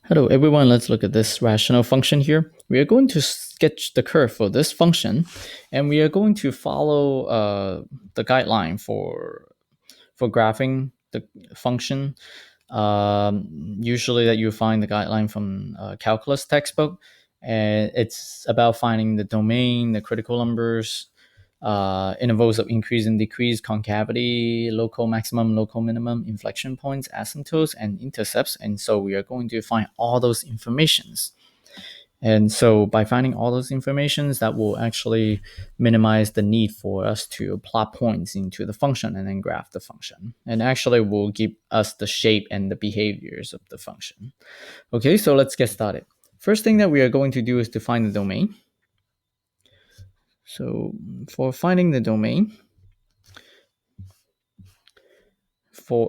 Hello everyone, let's look at this rational function here. We are going to sketch the curve for this function, and we are going to follow the guideline for graphing the function. Usually that you find the guideline from calculus textbook, and it's about finding the domain, the critical numbers, intervals of increase and decrease, concavity, local maximum, local minimum, inflection points, asymptotes, and intercepts. And so we are going to find all those informations. And so by finding all those informations, that will actually minimize the need for us to plot points into the function and then graph the function. And actually will give us the shape and the behaviors of the function. Okay, so let's get started. First thing that we are going to do is to find the domain. So for finding the domain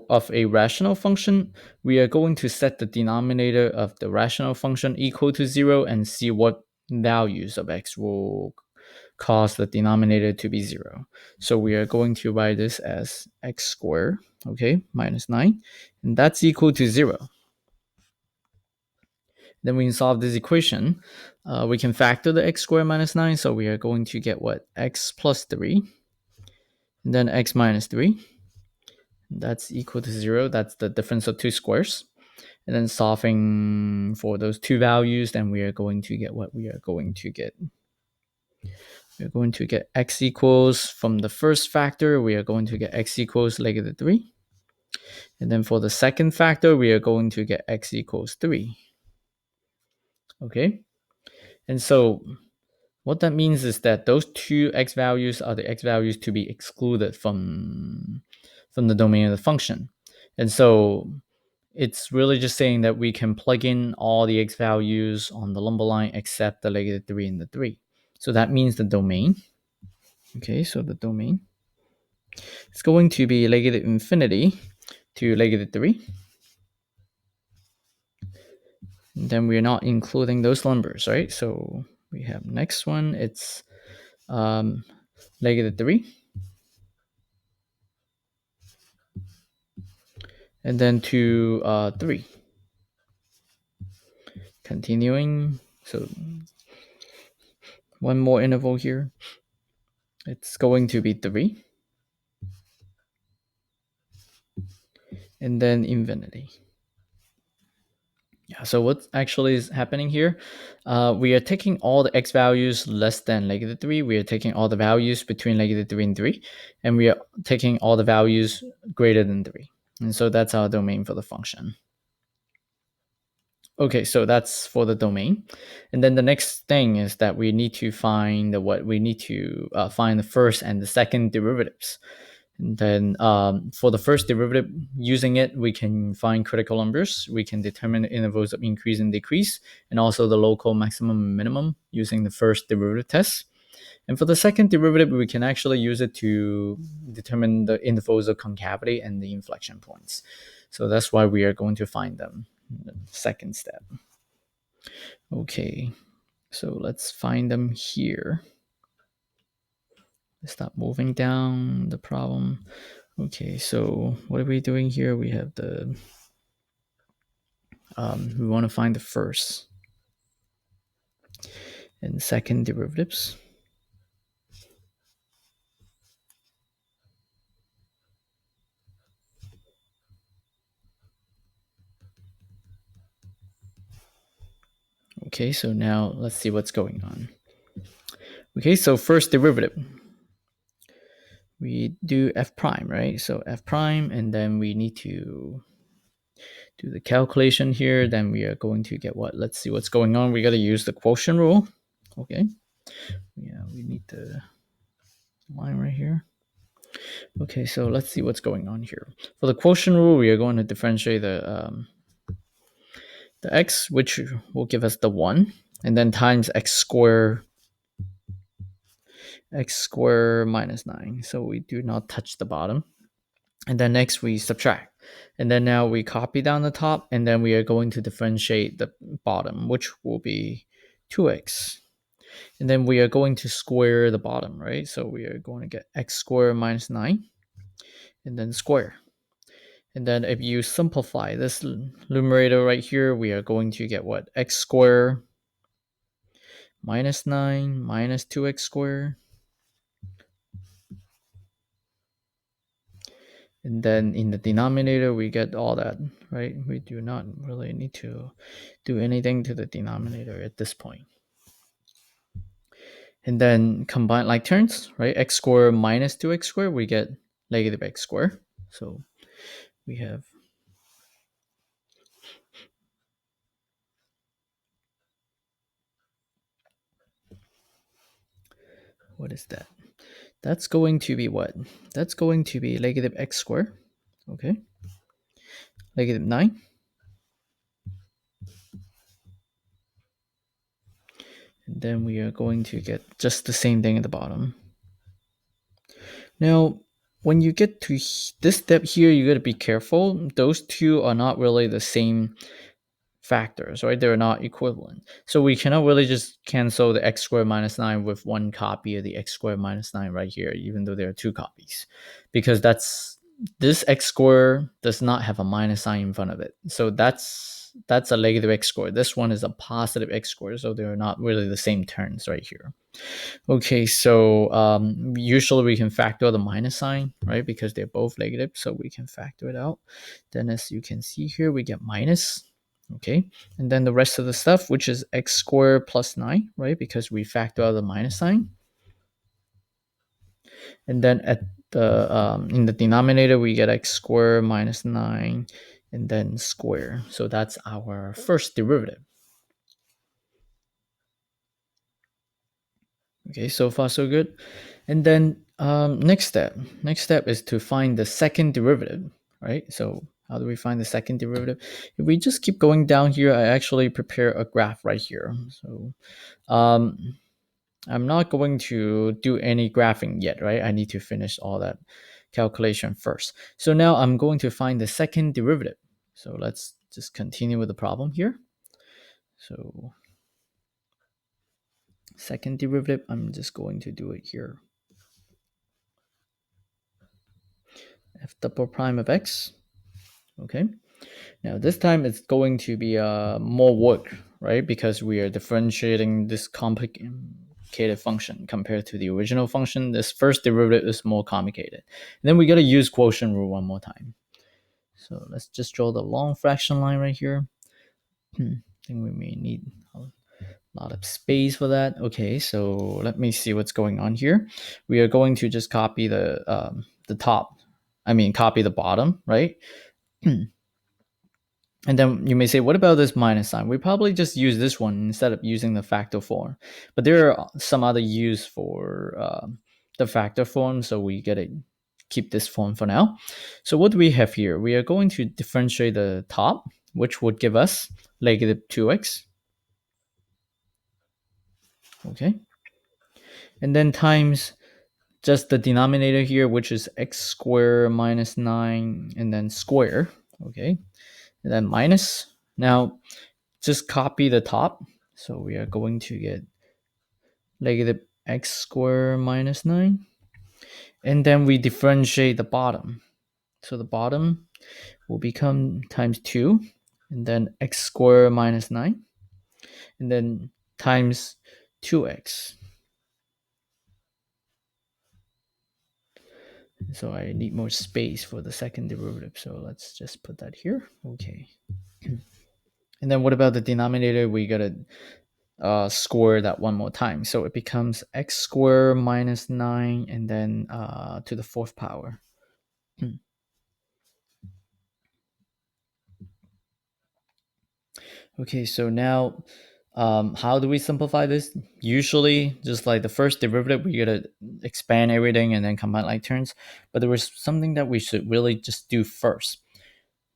of a rational function, we are going to set the denominator of the rational function equal to 0 and see what values of x will cause the denominator to be 0. So we are going to write this as x squared, okay, minus 9, and that's equal to 0. Then we can solve this equation. We can factor the x squared minus 9, so we are going to get what? X plus 3, and then x minus 3. That's equal to 0. That's the difference of two squares. And then solving for those two values, then we are going to get what we are going to get. We're going to get x equals, from the first factor, we are going to get x equals negative 3. And then for the second factor, we are going to get x equals 3. Okay? And so what that means is that those two x values are the x values to be excluded from the domain of the function. And so it's really just saying that we can plug in all the x values on the lumbar line except the negative 3 and the 3. So that means the domain. Okay, so the domain is going to be negative infinity to negative 3. And then we're not including those numbers, right? So we have next one, it's negative 3. And then to 3. Continuing, so one more interval here. It's going to be 3. And then infinity. Yeah, so what actually is happening here? We are taking all the x values less than negative 3. We are taking all the values between negative 3 and 3. And we are taking all the values greater than 3. And so that's our domain for the function. Okay, so that's for the domain. And then the next thing is that we need to find find the first and the second derivatives. And then for the first derivative, using it, we can find critical numbers. We can determine the intervals of increase and decrease, and also the local maximum and minimum using the first derivative test. And for the second derivative, we can actually use it to determine the intervals of concavity and the inflection points. So that's why we are going to find them in the second step. Okay, so let's find them here. Stop moving down the problem. Okay, so what are we doing here? We have the we want to find the first and second derivatives. Okay, so now let's see what's going on. Okay, so first derivative, we do f prime, right? So f prime, and then we need to do the calculation here. Then we are going to get what? Let's see what's going on. We got to use the quotient rule. Okay, yeah, we need the line right here. Okay, so let's see what's going on here. For the quotient rule, we are going to differentiate the x, which will give us the 1, and then times x squared minus 9. So we do not touch the bottom. And then next we subtract. And then now we copy down the top, and then we are going to differentiate the bottom, which will be 2x. And then we are going to square the bottom, right? So we are going to get x squared minus 9, and then square. And then if you simplify this numerator right here, we are going to get what? X squared minus 9 minus 2x squared. And then in the denominator, we get all that, right? We do not really need to do anything to the denominator at this point. And then combine like terms, right? X squared minus 2x squared, we get negative x squared. So we have what is that? That's going to be what? That's going to be negative x squared. Okay. Negative 9. And then we are going to get just the same thing at the bottom. Now, when you get to this step here, you got to be careful. Those two are not really the same factors, right? They're not equivalent. So we cannot really just cancel the x squared minus 9 with one copy of the x squared minus 9 right here, even though there are two copies. Because this x squared does not have a minus sign in front of it. So that's a negative x squared. This one is a positive x squared. So they're not really the same terms right here. Okay, so usually we can factor the minus sign, right? Because they're both negative, so we can factor it out. Then as you can see here, we get minus, okay? And then the rest of the stuff, which is x squared plus 9, right? Because we factor out the minus sign. And then at the in the denominator, we get x squared minus 9 and then square. So that's our first derivative. Okay, so far so good. And then next step is to find the second derivative, right? So how do we find the second derivative? If we just keep going down here, I actually prepare a graph right here. So I'm not going to do any graphing yet, right? I need to finish all that calculation first. So now I'm going to find the second derivative. So let's just continue with the problem here. So second derivative, I'm just going to do it here. F double prime of x. Okay. Now this time it's going to be more work, right? Because we are differentiating this complicated function compared to the original function. This first derivative is more complicated. And then we got to use quotient rule one more time. So let's just draw the long fraction line right here. I think we may need a lot of space for that. Okay, so let me see what's going on here. We are going to just copy the top. Copy the bottom, right? And then you may say, what about this minus sign? We probably just use this one instead of using the factor form. But there are some other use for the factor form, so we gotta keep this form for now. So what do we have here? We are going to differentiate the top, which would give us negative 2x. Okay. And then times just the denominator here, which is x squared minus 9, and then square. Okay. And then minus. Now, just copy the top. So we are going to get negative x squared minus 9. And then we differentiate the bottom. So the bottom will become times 2. And then x squared minus 9. And then times 2x. So I need more space for the second derivative. So let's just put that here. Okay. And then what about the denominator? We got to square that one more time. So it becomes x squared minus 9 and then to the fourth power. Okay, so now how do we simplify this? Usually, just like the first derivative, we gotta expand everything and then combine like terms. But there was something that we should really just do first.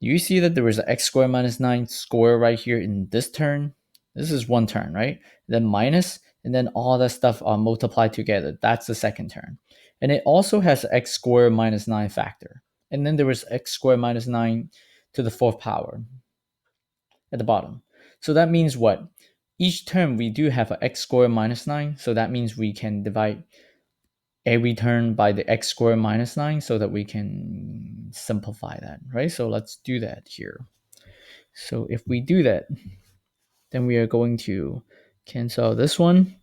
You see that there was an x squared minus 9 square right here in this term. This is one term, right? Then minus, and then all that stuff are multiplied together. That's the second term. And it also has x squared minus 9 factor. And then there was x squared minus 9 to the fourth power at the bottom. So that means what? Each term we do have an x squared minus 9. So that means we can divide every term by the x squared minus 9 so that we can simplify that, right? So let's do that here. So if we do that, then we are going to cancel this one.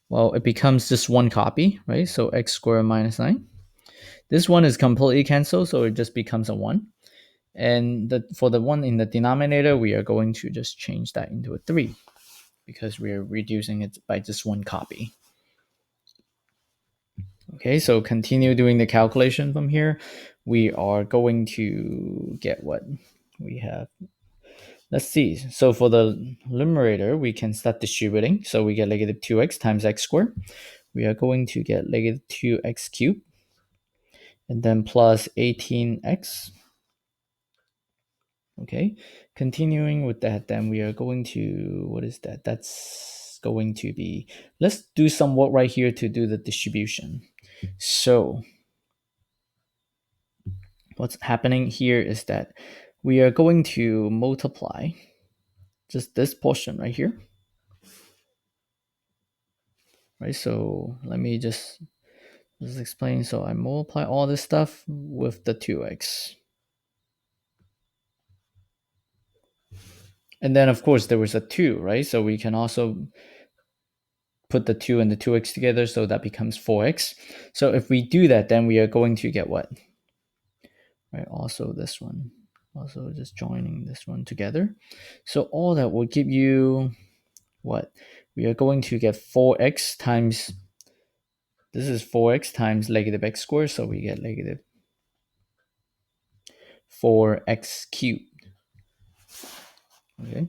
Well, it becomes just one copy, right? So x squared minus 9. This one is completely canceled, so it just becomes a 1. And for the one in the denominator, we are going to just change that into a 3 because we are reducing it by just one copy. Okay, so continue doing the calculation from here. We are going to get what we have. Let's see. So for the numerator, we can start distributing. So we get negative 2x times x squared. We are going to get negative 2x cubed. And then plus 18x. Okay, continuing with that, then we are going to, what is that? That's going to be, let's do some work right here to do the distribution. So what's happening here is that we are going to multiply just this portion right here. Right, so let me just explain. So I multiply all this stuff with the 2x. And then, of course, there was a 2, right? So we can also put the 2 and the 2x together, so that becomes 4x. So if we do that, then we are going to get what? Right, also this one. Also just joining this one together. So all that will give you what? We are going to get 4x times, this is 4x times negative x squared, so we get negative 4x cubed. Okay,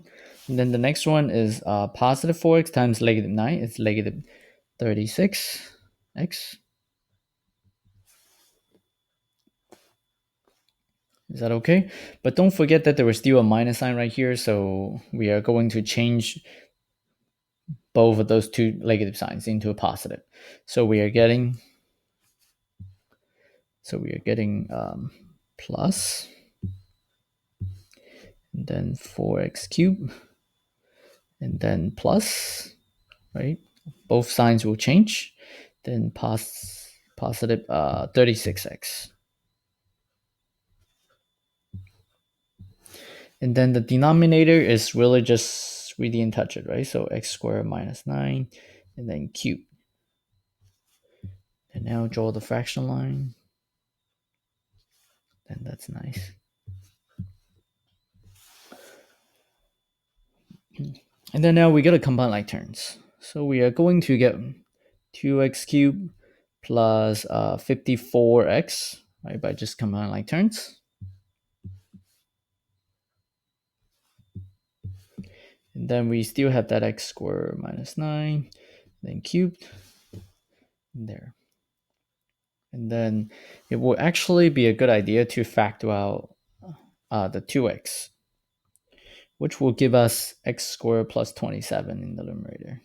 and then the next one is positive 4x times negative 9. It's negative 36x. Is that okay? But don't forget that there was still a minus sign right here, so we are going to change both of those two negative signs into a positive. So we are getting plus, and then 4x cubed, and then plus, right? Both signs will change. Then positive 36x. And then the denominator is really just really untouched, right? So x squared minus 9, and then cube. And now draw the fraction line. Then that's nice. And then now we gotta combine like terms. So we are going to get 2x cubed plus 54x, right, by just combining like terms. And then we still have that x squared minus 9, then cubed, there. And then it will actually be a good idea to factor out the 2x, which will give us x squared plus 27 in the numerator.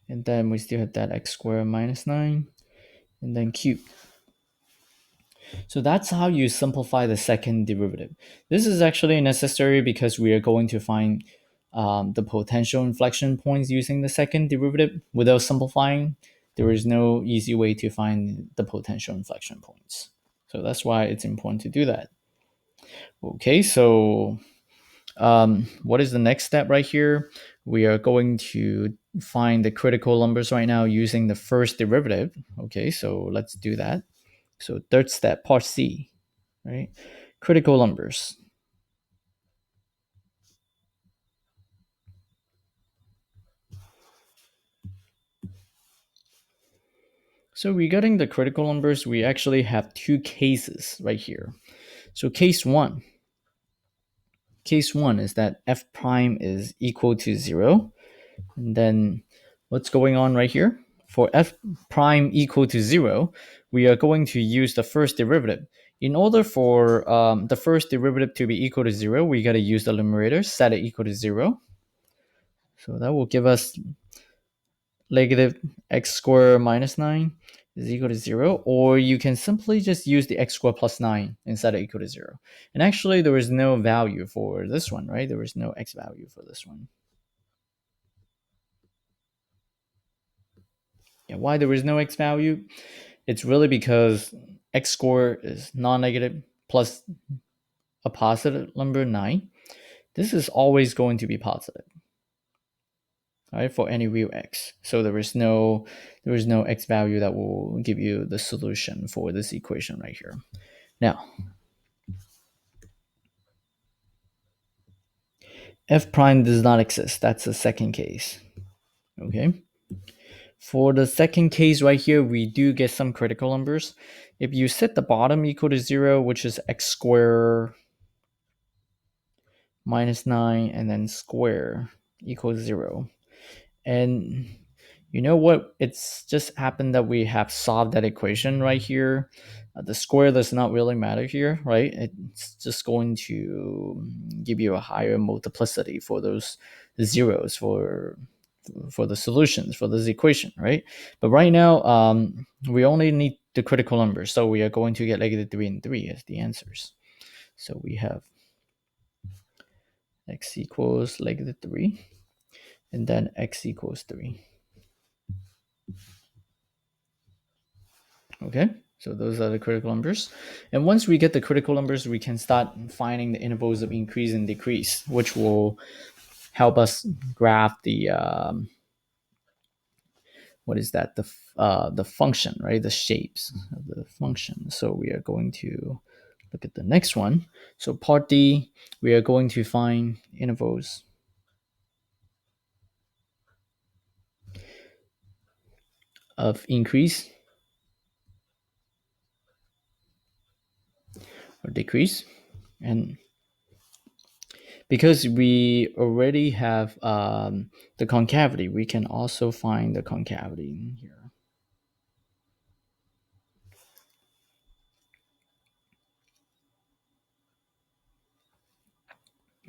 And then we still have that x squared minus 9, and then cubed. So that's how you simplify the second derivative. This is actually necessary because we are going to find the potential inflection points using the second derivative. Without simplifying, there is no easy way to find the potential inflection points. So that's why it's important to do that. Okay, so what is the next step right here? We are going to find the critical numbers right now using the first derivative. Okay, so let's do that. So third step, part C, right? Critical numbers. So regarding the critical numbers, we actually have two cases right here. So case one is that f prime is equal to 0. And then what's going on right here? For f prime equal to 0, we are going to use the first derivative. In order for the first derivative to be equal to 0, we got to use the numerator, set it equal to 0. So that will give us negative x squared minus 9 is equal to 0, or you can simply just use the x squared plus 9 instead of equal to 0. And actually, there is no value for this one, right? There is no x value for this one. Why there is no x value? It's really because x squared is non-negative plus a positive number 9. This is always going to be positive, right, for any real x. So there is no x value that will give you the solution for this equation right here. Now, f prime does not exist. That's the second case. Okay. For the second case right here, we do get some critical numbers. If you set the bottom equal to 0, which is x squared minus 9 and then square equals 0. And you know what? It's just happened that we have solved that equation right here. The square does not really matter here, right? It's just going to give you a higher multiplicity for those zeros for the solutions for this equation, right? But right now, we only need the critical numbers. So we are going to get -3 and 3 as the answers. So we have x equals -3 and then x equals 3. Okay, so those are the critical numbers. And once we get the critical numbers, we can start finding the intervals of increase and decrease, which will help us graph the what is that? The function, right? The shapes of the function. So we are going to look at the next one. So part D, we are going to find intervals of increase or decrease. And because we already have the concavity, we can also find the concavity in here.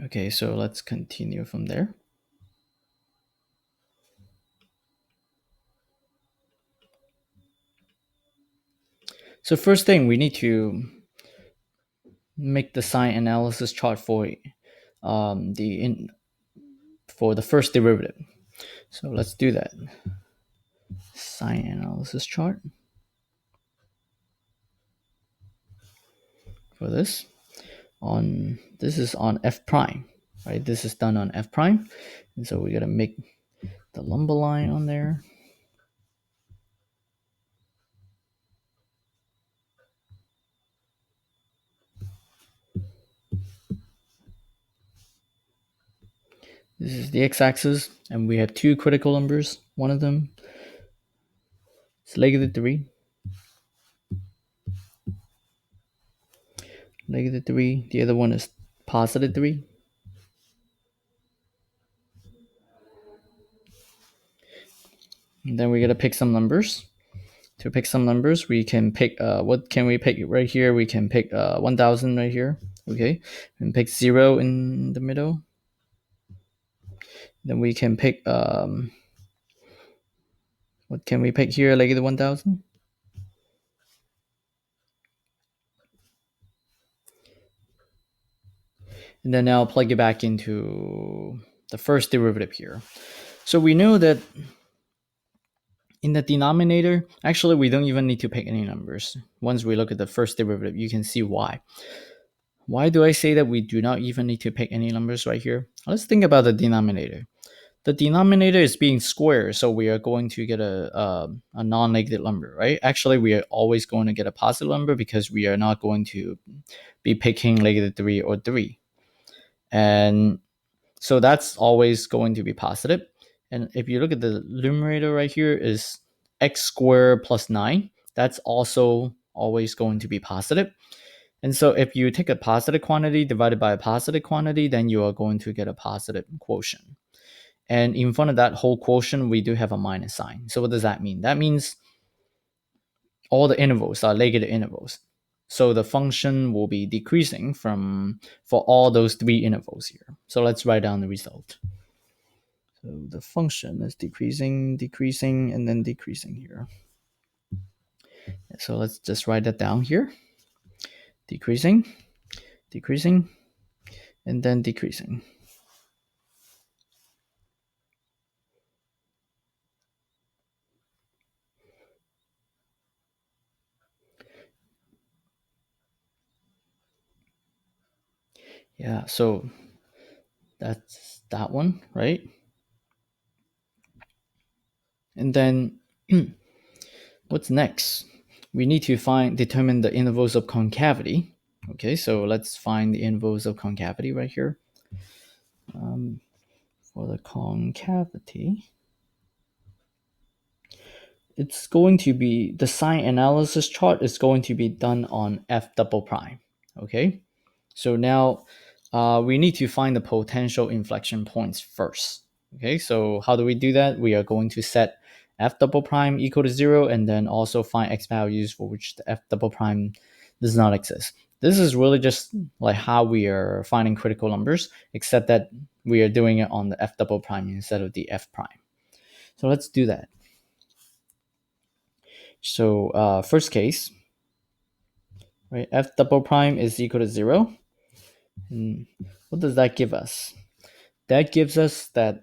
Okay, so let's continue from there. So first thing, we need to make the sign analysis chart for the first derivative. So let's do that. Sign analysis chart for this. This is on f prime, right? This is done on f prime, and so we gotta make the lumber line on there. This is the x-axis, and we have two critical numbers. One of them is -3. -3. The other one is +3. And then we gotta pick some numbers. To pick some numbers, we can pick, what can we pick right here? We can pick 1,000 right here, okay? And pick 0 in the middle. Then we can pick, what can we pick here, like the 1,000? And then now plug it back into the first derivative here. So we know that in the denominator, actually, we don't even need to pick any numbers. Once we look at the first derivative, you can see why. Why do I say that we do not even need to pick any numbers right here? Let's think about the denominator. The denominator is being squared, so we are going to get a non-negative number, right? Actually, we are always going to get a positive number because we are not going to be picking -3 or 3. And so that's always going to be positive. And if you look at the numerator right here is x squared plus 9. That's also always going to be positive. And so if you take a positive quantity divided by a positive quantity, then you are going to get a positive quotient. And in front of that whole quotient, we do have a minus sign. So what does that mean? That means all the intervals are negative intervals. So the function will be decreasing for all those three intervals here. So let's write down the result. So the function is decreasing, decreasing, and then decreasing here. So let's just write that down here. Decreasing, decreasing, and then decreasing. Yeah, so that's that one, right? And then what's next? We need to determine the intervals of concavity. Okay, so let's find the intervals of concavity right here. For the concavity, it's going to be, the sign analysis chart is going to be done on F double prime. Okay, so now we need to find the potential inflection points first. Okay, so how do we do that? We are going to set F double prime equal to 0 and then also find X values for which the F double prime does not exist. This is really just like how we are finding critical numbers, except that we are doing it on the F double prime instead of the F prime. So let's do that. So first case, right? F double prime is equal to 0. And what does that give us? That gives us that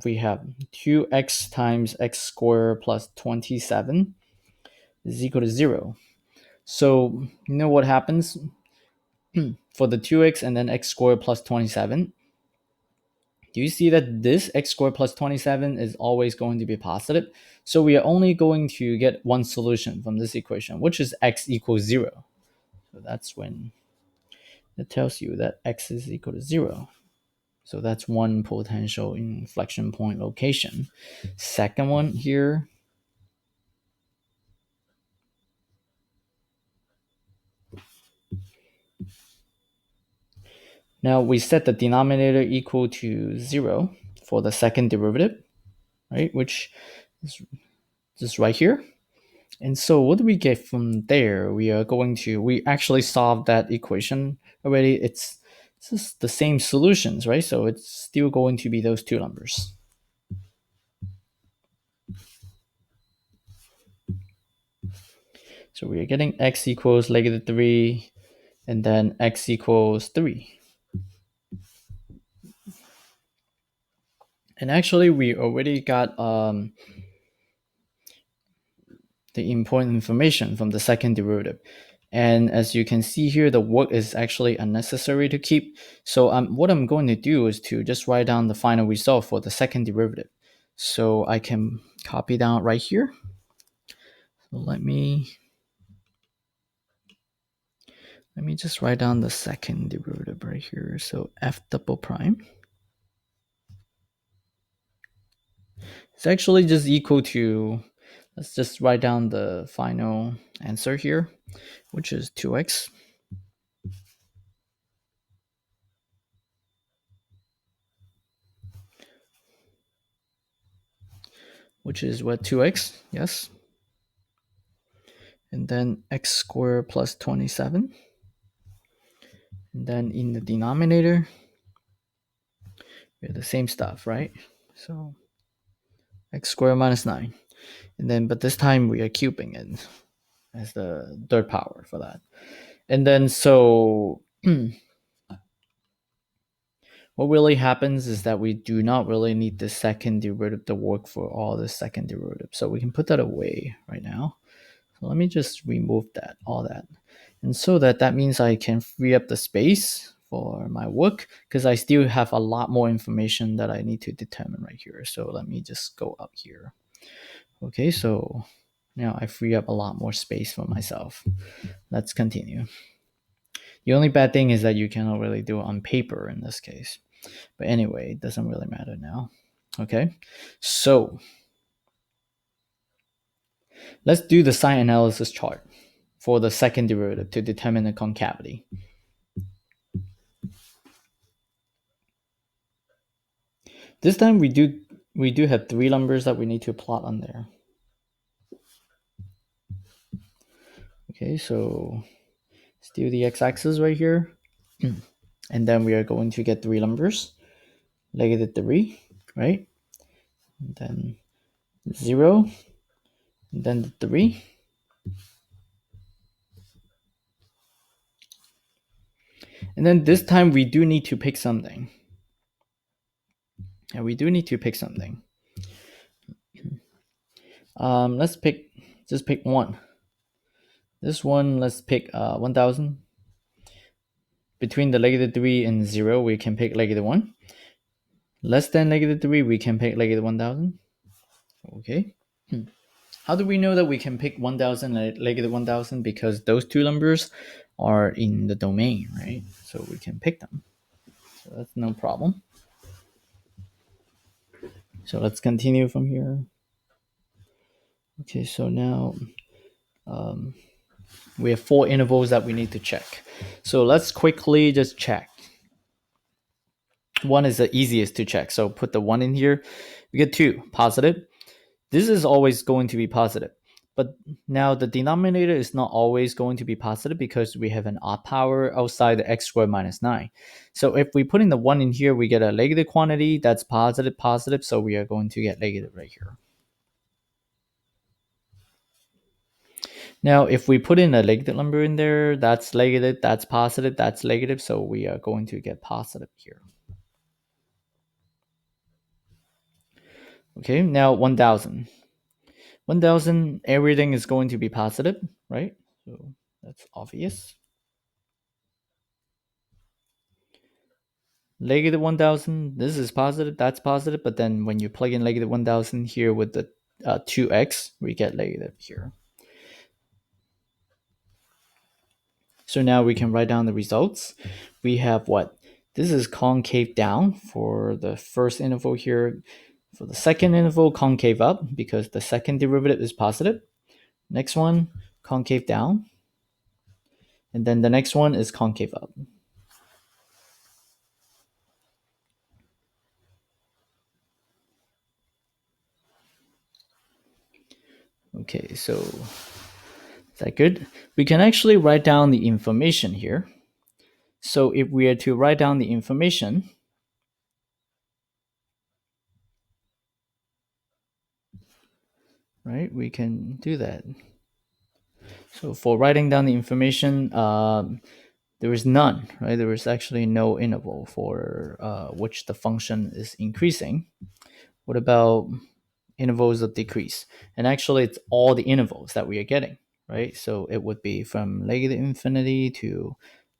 we have 2x times x squared plus 27 is equal to 0. So you know what happens for the 2x and then x squared plus 27? Do you see that this x squared plus 27 is always going to be positive? So we are only going to get one solution from this equation, which is x equals 0. So that's when it tells you that x is equal to 0. So that's one potential inflection point location. Second one here, now we set the denominator equal to 0 for the second derivative, right? Which is just right here. And so what do we get from there? We actually solved that equation already. It's just the same solutions, right? So it's still going to be those two numbers. So we are getting x equals -3 and then x equals 3. And actually, we already got the important information from the second derivative. And as you can see here, the work is actually unnecessary to keep. So what I'm going to do is to just write down the final result for the second derivative. So I can copy down right here. So let me just write down the second derivative right here. So f double prime. It's actually just equal to, let's just write down the final answer here, which is 2x. Which is what, 2x, yes. And then x squared plus 27. And then in the denominator, we have the same stuff, right? So x squared minus 9. And then, but this time we are cubing it as the third power for that. And then, so what really happens is that we do not really need the second derivative to work for all the second derivative. So we can put that away right now. So let me just remove all that. And so that means I can free up the space for my work because I still have a lot more information that I need to determine right here. So let me just go up here. Okay, so now I free up a lot more space for myself. Let's continue. The only bad thing is that you cannot really do it on paper in this case. But anyway, it doesn't really matter now. Okay, so let's do the sign analysis chart for the second derivative to determine the concavity. This time we do have three numbers that we need to plot on there. Okay, so still the x-axis right here. And then we are going to get three numbers. -3, right? And then 0, and then the 3. And then this time we do need to pick something. And we do need to pick something. Let's just pick one. This one, let's pick 1000. between the -3 and 0, we can pick -1. Less than -3, we can pick -1000. Okay. How do we know that we can pick 1000 and -1000? Because those two numbers are in the domain, right? So we can pick them. So that's no problem. So let's continue from here. Okay, so now we have 4 intervals that we need to check. So let's quickly just check. 1 is the easiest to check. So put the 1 in here. We get 2, positive. This is always going to be positive. But now the denominator is not always going to be positive because we have an odd power outside the x squared minus 9. So if we put in the 1 in here, we get a negative quantity that's positive, positive. So we are going to get negative right here. Now, if we put in a negative number in there, that's negative, that's positive, that's negative. So we are going to get positive here. Okay, now 1000. 1000, everything is going to be positive, right? So that's obvious. -1000, this is positive, that's positive. But then when you plug in -1000 here with the 2x, we get negative here. So now we can write down the results. We have what? This is concave down for the first interval here. For the second interval, concave up because the second derivative is positive. Next one, concave down. And then the next one is concave up. Okay, so is that good? We can actually write down the information here. So if we are to write down the information, right, we can do that. So for writing down the information, there is none, right? There is actually no interval for which the function is increasing. What about intervals of decrease? And actually, it's all the intervals that we are getting, right? So it would be from -infinity to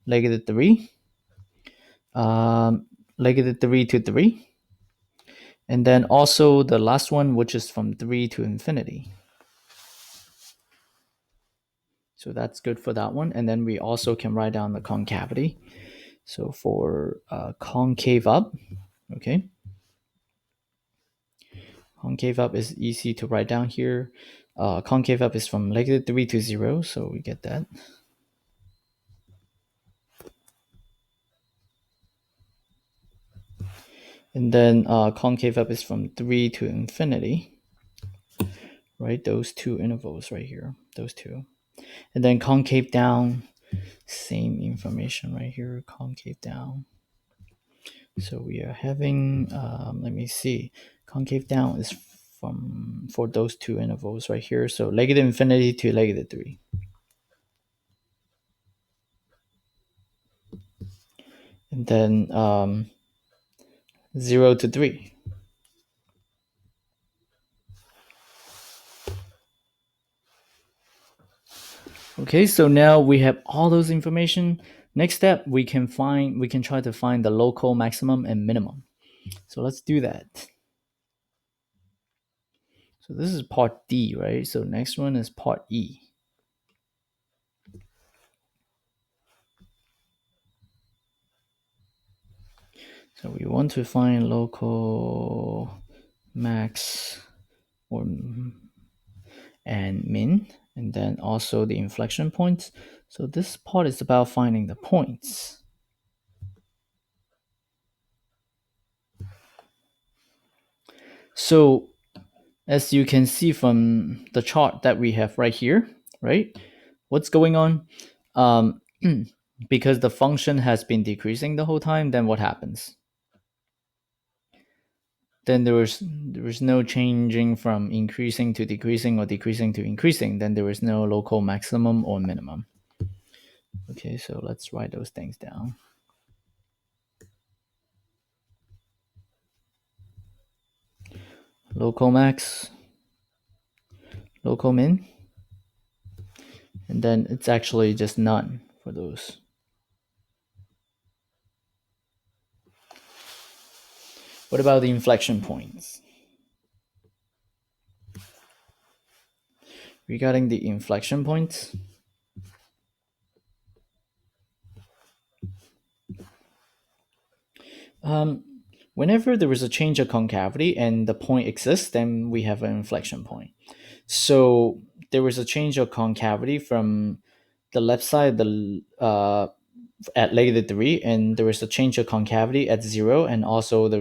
-3, -3 to 3, and then also the last one, which is from 3 to infinity. So that's good for that one. And then we also can write down the concavity. So for concave up, okay. Concave up is easy to write down here. Concave up is from -3 to 0, so we get that. And then concave up is from 3 to infinity, right? Those two intervals right here, those two. And then concave down, same information right here, concave down. So we are having, let me see, concave down is for those two intervals right here. So -infinity to -3. And then 0 to 3. Okay, so now we have all those information. Next step, we can try to find the local maximum and minimum. So let's do that. So this is part D, right? So next one is part E. So we want to find local max or and min, and then also the inflection points. So this part is about finding the points. So as you can see from the chart that we have right here, right? What's going on? Because the function has been decreasing the whole time, then what happens? Then there was no changing from increasing to decreasing or decreasing to increasing. Then there is no local maximum or minimum. Okay, so let's write those things down. Local max, local min, and then it's actually just none for those. What about the inflection points? Regarding the inflection points, whenever there is a change of concavity and the point exists, then we have an inflection point. So there was a change of concavity from the left side at -3, and there was a change of concavity at 0, and also there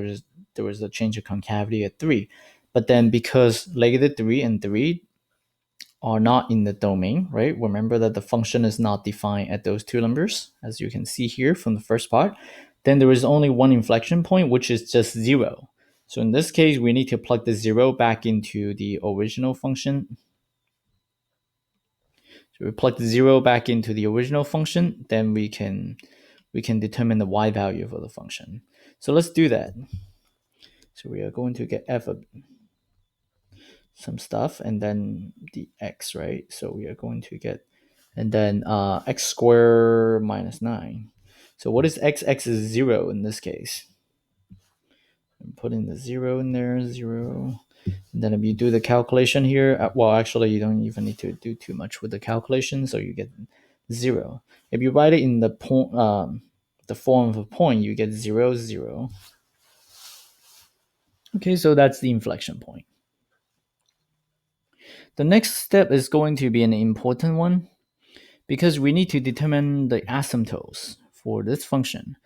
was a change of concavity at 3. But then because -3 and 3 are not in the domain, right? Remember that the function is not defined at those two numbers, as you can see here from the first part. Then there is only one inflection point, which is just 0. So in this case, we need to plug the 0 back into the original function. So we plug the 0 back into the original function, then we can determine the y value for the function. So let's do that. So we are going to get f of some stuff and then the x, right? So we are going to get, and then x squared minus 9. So what is x? X is 0 in this case. And put in the 0 in there, 0. And then if you do the calculation here, well, actually, you don't even need to do too much with the calculation, so you get 0. If you write it in the form of a point, you get 0, 0. Okay, so that's the inflection point. The next step is going to be an important one because we need to determine the asymptotes for this function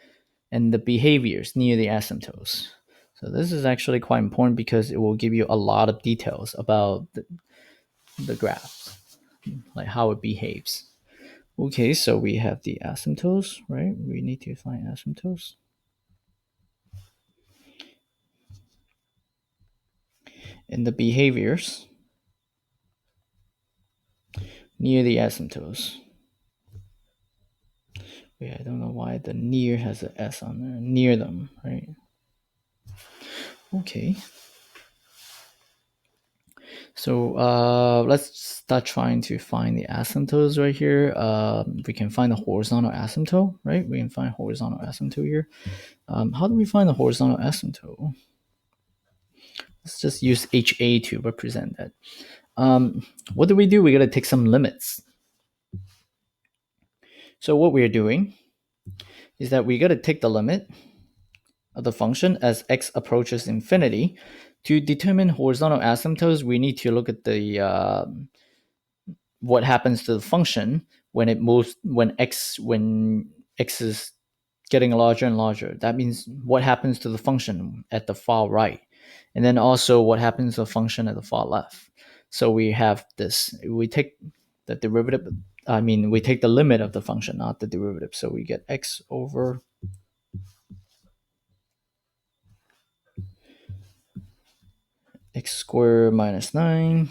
and the behaviors near the asymptotes. So this is actually quite important because it will give you a lot of details about the graph, like how it behaves. Okay, so we have the asymptotes, right? We need to find asymptotes. And the behaviors near the asymptotes. Wait, I don't know why the near has an S on there. Near them, right? Okay. So let's start trying to find the asymptotes right here. We can find the horizontal asymptote, right? We can find horizontal asymptote here. How do we find the horizontal asymptote? Let's just use HA to represent that. What do? We got to take some limits. So what we're doing is that we got to take the limit of the function as x approaches infinity. To determine horizontal asymptotes, we need to look at the what happens to the function when it moves when x is getting larger and larger. That means what happens to the function at the far right, and then also what happens to the function at the far left. So we have this. We take the derivative. We take the limit of the function, not the derivative. So we get x over x squared minus 9.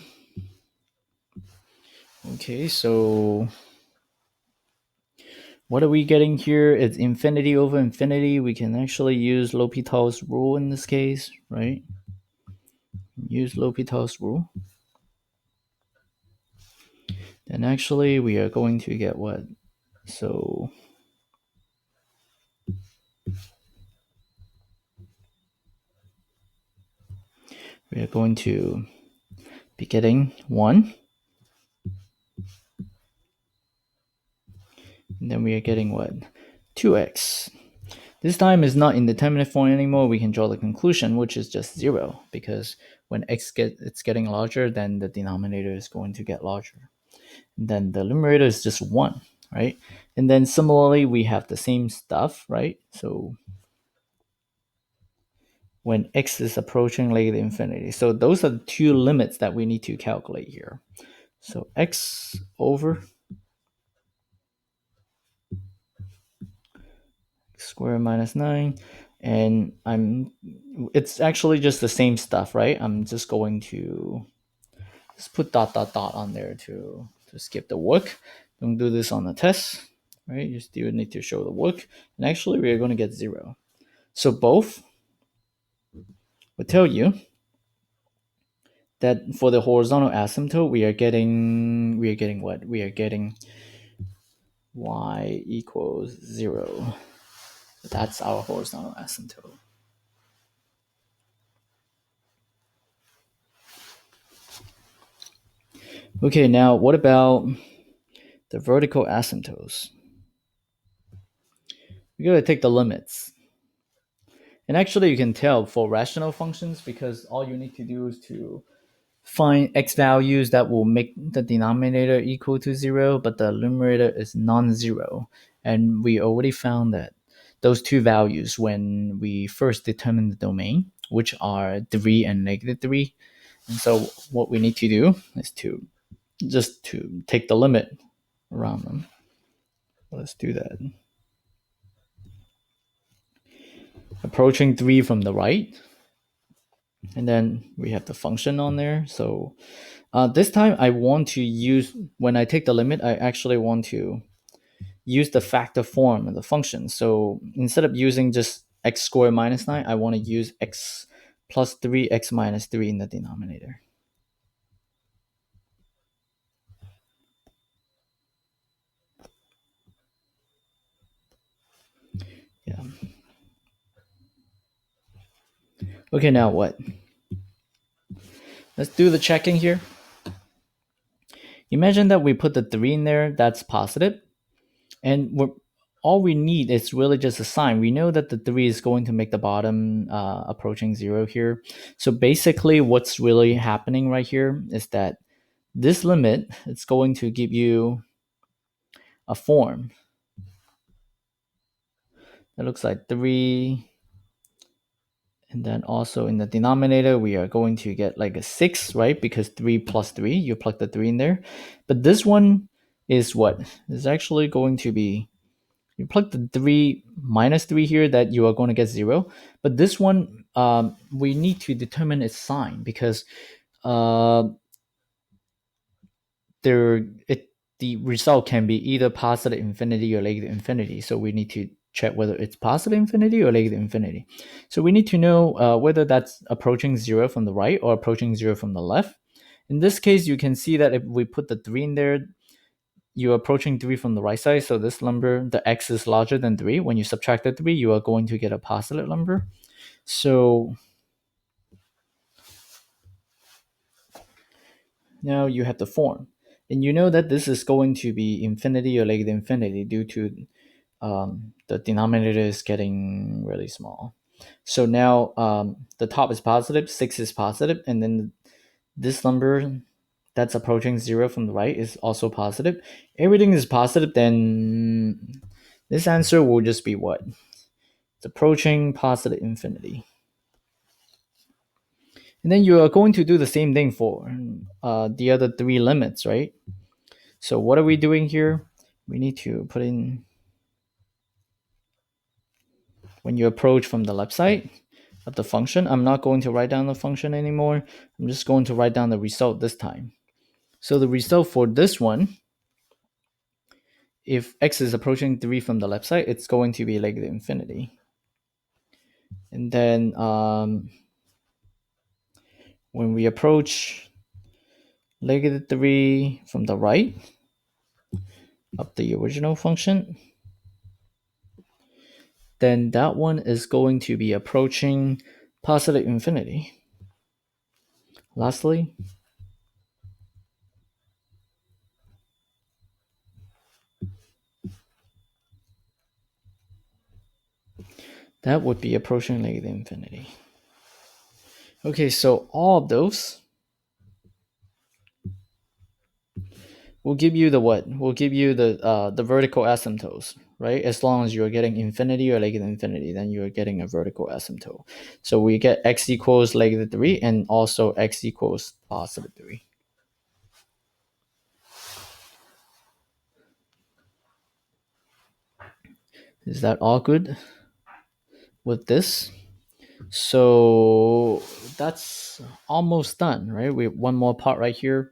Okay, so what are we getting here? It's infinity over infinity. We can actually use L'Hopital's rule in this case, right? Use L'Hopital's rule. Then actually we are going to get what? So we are going to be getting 1. And then we are getting what? 2x. This time is not indeterminate form anymore. We can draw the conclusion, which is just 0, because when it's getting larger, then the denominator is going to get larger. And then the numerator is just 1, right? And then similarly, we have the same stuff, right? So when x is approaching like the infinity. So those are the two limits that we need to calculate here. So x over square minus 9, and it's actually just the same stuff, right? I'm just going to just put ... on there to skip the work. Don't do this on the test, right? You still need to show the work, and actually we're going to get 0. So both will tell you that for the horizontal asymptote we are getting what? We are getting y equals 0. That's our horizontal asymptote. Okay, now what about the vertical asymptotes? We gotta take the limits. And actually you can tell for rational functions because all you need to do is to find x values that will make the denominator equal to 0, but the numerator is non-zero. And we already found that those two values when we first determined the domain, which are 3 and -3. And so what we need to do is to just to take the limit around them. Let's do that. Approaching 3 from the right, and then we have the function on there. So this time I want to use, when I take the limit, I actually want to use the factor form of the function. So instead of using just x squared minus 9, I want to use x plus 3, x minus 3 in the denominator. Yeah. Okay, now what? Let's do the checking here. Imagine that we put the 3 in there, that's positive. And all we need is really just a sign. We know that the 3 is going to make the bottom approaching 0 here. So basically what's really happening right here is that this limit, it's going to give you a form that looks like 3. And then also in the denominator, we are going to get like a 6, right? Because 3 plus 3, you plug the 3 in there. But this one is what? It's actually going to be, you plug the 3 minus 3 here, that you are going to get 0. But this one, we need to determine its sign because the result can be either positive infinity or negative infinity. So we need to check whether it's positive infinity or negative infinity. So we need to know whether that's approaching 0 from the right or approaching 0 from the left. In this case, you can see that if we put the 3 in there, you're approaching 3 from the right side. So this number, the x is larger than 3. When you subtract the 3, you are going to get a positive number. So now you have the form. And you know that this is going to be infinity or negative infinity due to the denominator is getting really small. So now the top is positive, 6 is positive, and then this number that's approaching 0 from the right is also positive. Everything is positive, then this answer will just be what? It's approaching positive infinity. And then you are going to do the same thing for the other 3 limits, right? So what are we doing here? We need to put in, when you approach from the left side of the function, I'm not going to write down the function anymore. I'm just going to write down the result this time. So the result for this one, if x is approaching 3 from the left side, it's going to be negative infinity. And then when we approach negative 3 from the right of the original function, then that one is going to be approaching positive infinity. Lastly, that would be approaching negative infinity. Okay, so all of those will give you the what? Will give you the vertical asymptotes, right? As long as you're getting infinity or negative infinity, then you're getting a vertical asymptote. So we get x equals negative 3 and also x equals positive 3. Is that all good with this? So that's almost done, right? We have one more part right here.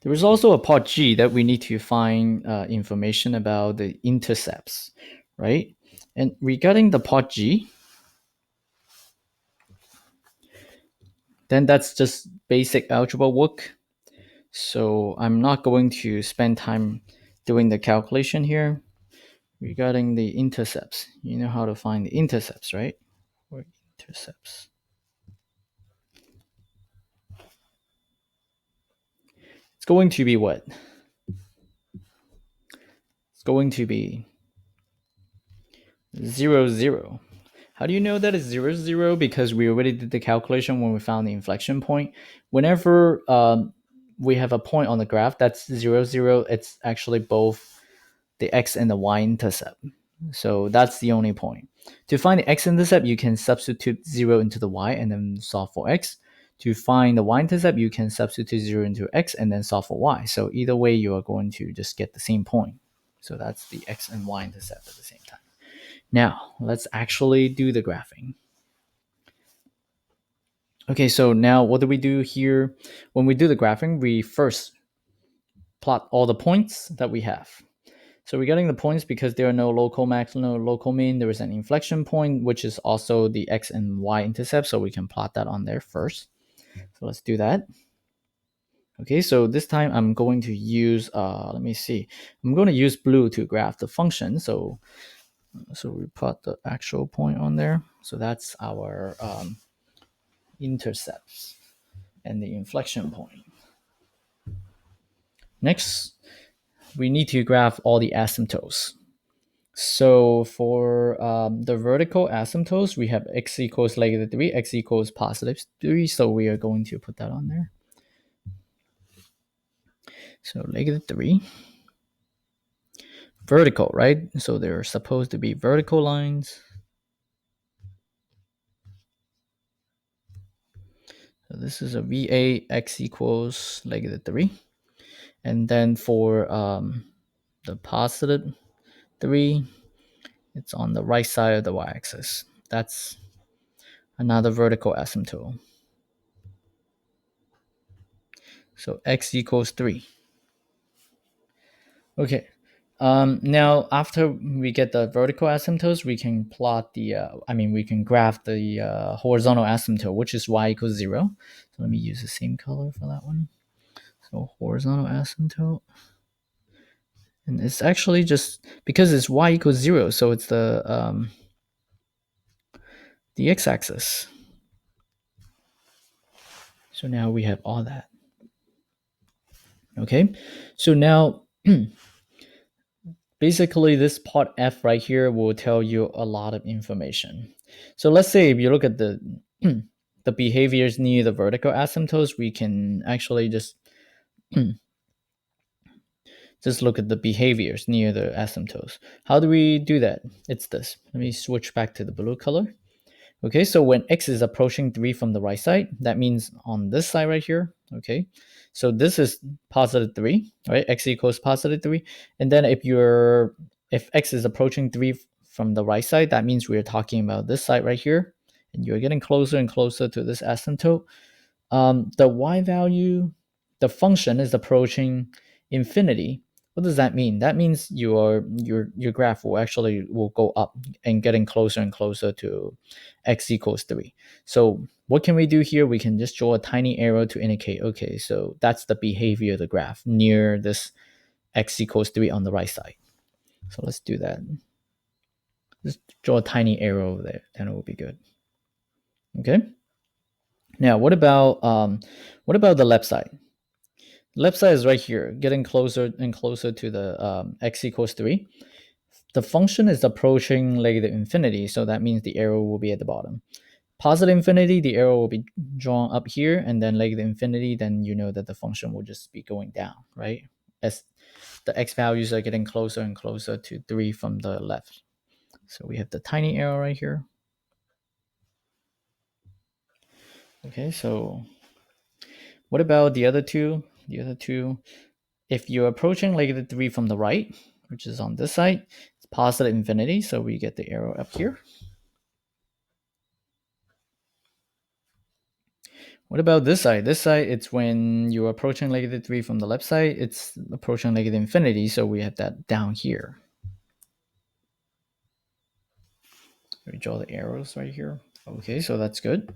There is also a part G that we need to find information about the intercepts, right? And regarding the part G, then that's just basic algebra work. So I'm not going to spend time doing the calculation here. Regarding the intercepts, you know how to find the intercepts, right? Or intercepts. It's going to be what? It's going to be 0, 0. How do you know that it's 0, 0? Because we already did the calculation when we found the inflection point. Whenever we have a point on the graph that's 0, 0, it's actually both the x and the y-intercept. So that's the only point. To find the x-intercept, you can substitute 0 into the y and then solve for x. To find the y-intercept, you can substitute 0 into x and then solve for y. So either way, you are going to just get the same point. So that's the x and y-intercept at the same time. Now, let's actually do the graphing. Okay, so now what do we do here? When we do the graphing, we first plot all the points that we have. So we're getting the points because there are no local max, no local mean. There is an inflection point, which is also the x and y intercept. So we can plot that on there first. So let's do that. Okay, so this time I'm going to use, let me see. I'm going to use blue to graph the function. So we put the actual point on there. So that's our intercepts and the inflection point. Next, we need to graph all the asymptotes. So for the vertical asymptotes, we have x equals -3, x equals +3. So we are going to put that on there. So -3. Vertical, right? So they're supposed to be vertical lines. So this is a VA, x equals -3. And then for the +3, it's on the right side of the y-axis. That's another vertical asymptote. So x equals 3. Okay. Now, after we get the vertical asymptotes, we can plot the, we can graph the horizontal asymptote, which is y equals 0. So let me use the same color for that one. So horizontal asymptote. And it's actually just, because it's y equals 0, so it's the x-axis. So now we have all that. Okay, so now basically this part F right here will tell you a lot of information. So let's say if you look at the the behaviors near the vertical asymptotes, we can actually just look at the behaviors near the asymptotes. How do we do that? It's this. Let me switch back to the blue color. Okay, so when x is approaching 3 from the right side, that means on this side right here, okay? So this is +3, right? X equals +3. And then if x is approaching 3 from the right side, that means we're talking about this side right here. And you're getting closer and closer to this asymptote. The y value, the function is approaching infinity. What does that mean? That means your graph will go up and getting closer and closer to x equals 3. So what can we do here? We can just draw a tiny arrow to indicate, okay, so that's the behavior of the graph near this x equals 3 on the right side. So let's do that. Just draw a tiny arrow over there, then it will be good. Okay. Now, what about the left side? The left side is right here, getting closer and closer to the x equals 3. The function is approaching the infinity, so that means the arrow will be at the bottom. Positive infinity, the arrow will be drawn up here, and then the infinity, then you know that the function will just be going down, right? As the x values are getting closer and closer to 3 from the left. So we have the tiny arrow right here. Okay, so what about the other two? The other two, if you're approaching the 3 from the right, which is on this side, it's positive infinity, so we get the arrow up here. What about this side? This side, it's when you're approaching the 3 from the left side, it's approaching the infinity, so we have that down here. We draw the arrows right here. Okay, so that's good.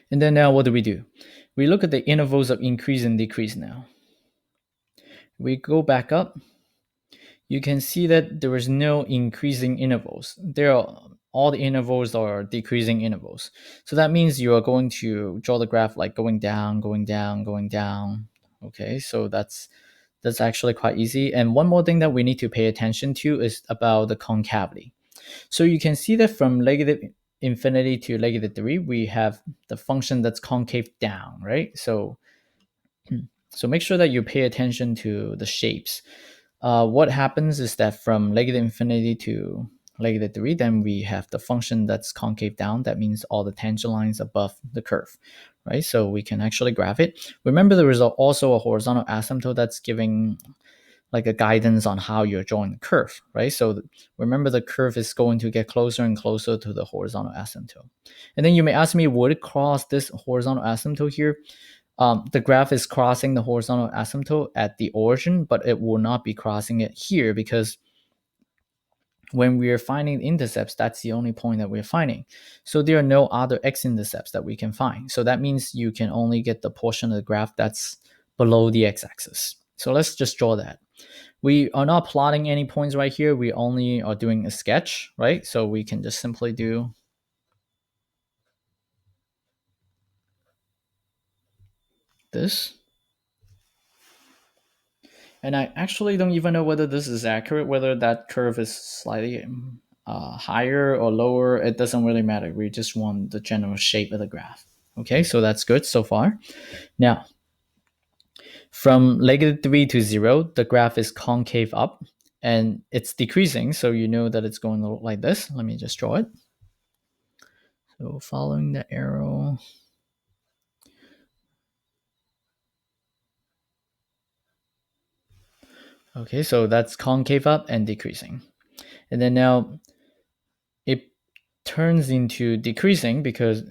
And then now what do? We look at the intervals of increase and decrease now. We go back up. You can see that there is no increasing intervals. There are all the intervals are decreasing intervals. So that means you are going to draw the graph like going down, going down, going down. Okay, so that's actually quite easy. And one more thing that we need to pay attention to is about the concavity. So you can see that from negative infinity to negative 3, we have the function that's concave down, right? So make sure that you pay attention to the shapes. What happens is that from negative infinity to negative 3, then we have the function that's concave down. That means all the tangent lines above the curve, right? So we can actually graph it. Remember, there is also a horizontal asymptote that's giving like a guidance on how you're drawing the curve, right? So remember, the curve is going to get closer and closer to the horizontal asymptote. And then you may ask me, would it cross this horizontal asymptote here? The graph is crossing the horizontal asymptote at the origin, but it will not be crossing it here because when we are finding intercepts, that's the only point that we're finding. So there are no other x-intercepts that we can find. So that means you can only get the portion of the graph that's below the x-axis. So let's just draw that. We are not plotting any points right here. We only are doing a sketch, right? So we can just simply do this. And I actually don't even know whether this is accurate, whether that curve is slightly higher or lower. It doesn't really matter. We just want the general shape of the graph. Okay, so that's good so far. Now, from negative 3 to 0, the graph is concave up and it's decreasing. So you know that it's going to look like this. Let me just draw it. So following the arrow. Okay, so that's concave up and decreasing. And then now it turns into decreasing because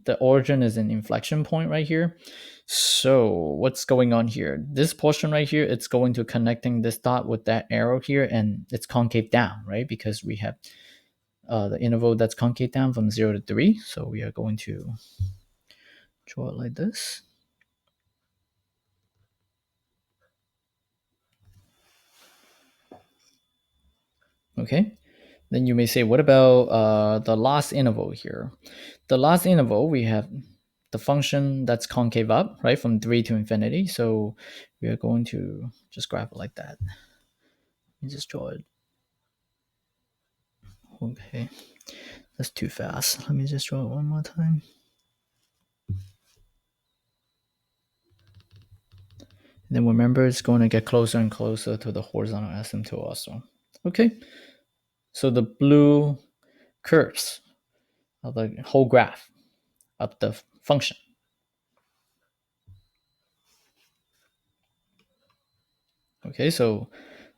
the origin is an inflection point right here. So what's going on here? This portion right here, it's going to connecting this dot with that arrow here, and it's concave down, right? Because we have the interval that's concave down from 0 to 3. So we are going to draw it like this. Okay. Then you may say, what about the last interval here? The last interval, we have the function that's concave up, right, from 3 to infinity. So we are going to just graph it like that. Let me just draw it. Okay, that's too fast. Let me just draw it one more time. And then remember, it's going to get closer and closer to the horizontal asymptote also. Okay, so the blue curves of the whole graph of the function. Okay, so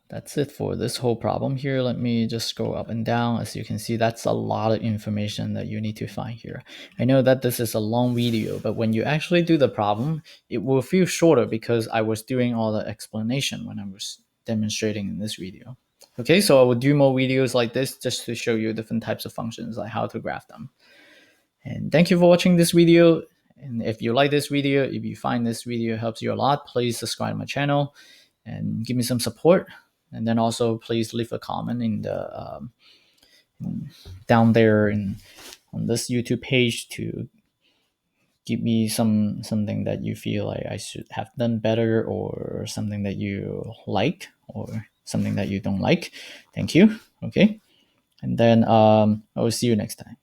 that's it for this whole problem here. Let me just go up and down. As you can see, that's a lot of information that you need to find here. I know that this is a long video, but when you actually do the problem, it will feel shorter because I was doing all the explanation when I was demonstrating in this video. Okay, so I will do more videos like this just to show you different types of functions, like how to graph them. And thank you for watching this video. And if you like this video, if you find this video helps you a lot, please subscribe to my channel and give me some support. And then also please leave a comment in the down there on this YouTube page to give me something that you feel like I should have done better, or something that you like, or something that you don't like. Thank you. Okay, and then I will see you next time.